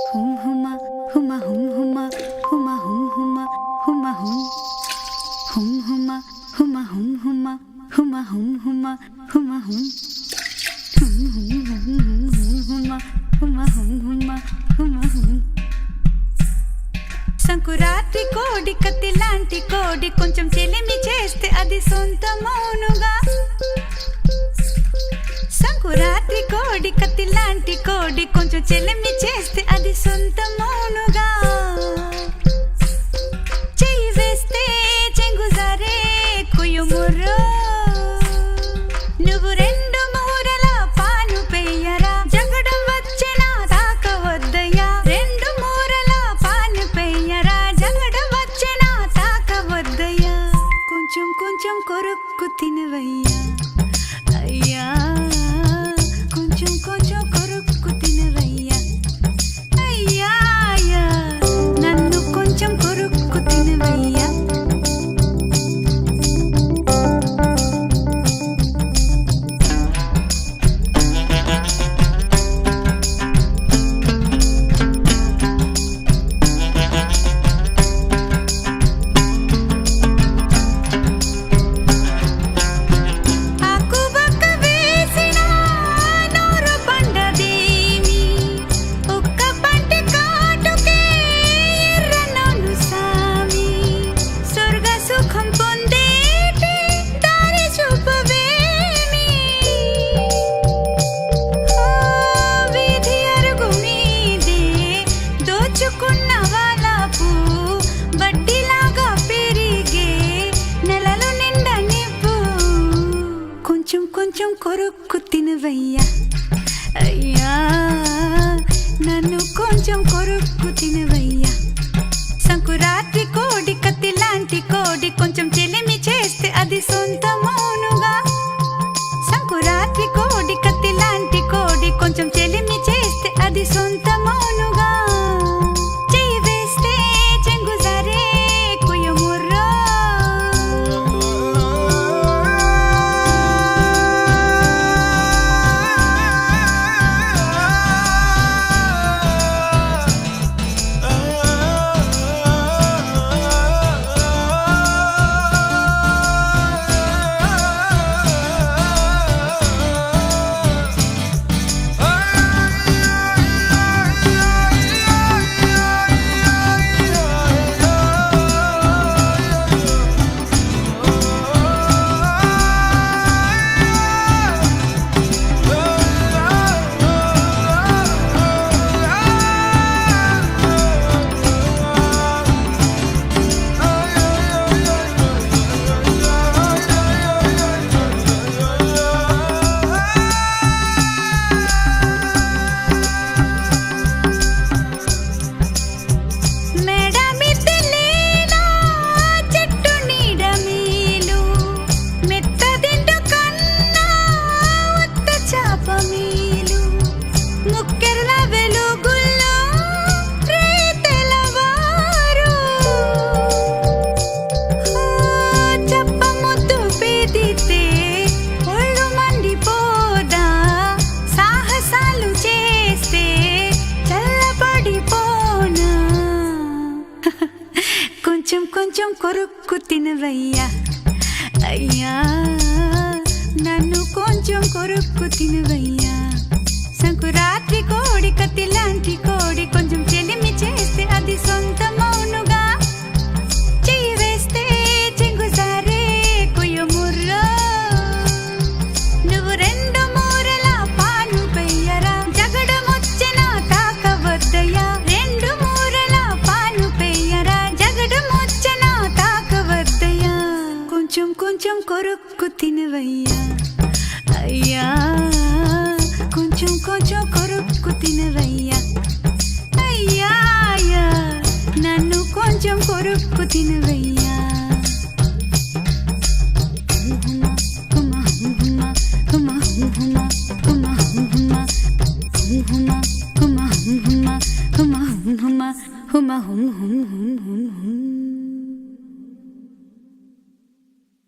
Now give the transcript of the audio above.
హుమ్ హుమా హుమా హుమ్ హుమా హుమా హుమ్ హుమా హుమా హుమ్ హుమ్ హుమా హుమా హుమ్ హుమా హుమా హుమ్ హుమా హుమా హుమ్ హుమ్ హుమ్ హుమ్ హుమ్ హుమా హుమా హుమ్ హుమా హుమా హుమ్ సంకురాత్రి కోడి కత్తి లాంటి కోడి కొంచెం చెలిమి చేస్తే అది సొంతమౌనుగా. సంకురాత్రి కోడి కత్తి లాంటి కోడి కొంచెం చెలిమి చేస్తే అది సొంతమౌనుగా. చెయ్యి వేస్తే చెంగుజారే కుయుముర్రో, నువ్వు రెండు మూరల పాను పెయ్యరా, జగడం వచ్చేనా తాకవద్దయ్యా. రెండు మూరల పాను పెయ్యరా, జగడం వచ్చేనా తాకవద్దయ్యా. కొంచెం కొంచెం కొరుక్కు తినవయ్యా అయ్యా, కొంచెం కొంచెం కొరుక్కు తినవయ్యా అయ్యా అయ్యా, నన్ను కొంచెం కొరుక్కు తినవయ్యా. కొంచెం కొరుక్కు తినవయ్యా అయ్యా, నన్ను కొంచెం కొరుక్కు తినవయ్యా. సంకురాత్రి కోడి కత్తి లాంటి కోడి కొంచెం చెలిమి చేస్తే అది సొంతమౌనుగా. సంకురాత్రి కోడి కత్తి లాంటి కోడి కొంచెం చెలిమి చేస్తే అది సొంతమౌనుగా. చెయ్యి వేస్తే చెంగుజారే కుయుముర్రో, కొంచెం కొంచెం కొరుక్కు తినవయ్యా అయ్యా, నన్ను కొంచెం కొరుక్కు తినవయ్యా. సంకురాత్రి కోడి కత్తి లాంటి కోడి కొంచెం చెలిమి చేస్తే అది సొంతమౌనుగా. చెయ్యి వేస్తే చెంగుజారే కుయుముర్రో, నువ్వు రెండు మూరల పాను పెయ్యరా, జగడమొచ్చెనా తాకవద్దయ్యా. రెండు మూరల పాను పెయ్యరా, జగడమొచ్చెనా తాకవద్దయ్యా. కొంచెం కొంచెం కొరుక్కు తినవయ్యా అయ్యా, కొంచెం కొంచెం కొరుక్కు తినవయ్యా అయ్యా అయ్యా, నన్ను కొంచెం కొరుక్కు తినవయ్యా.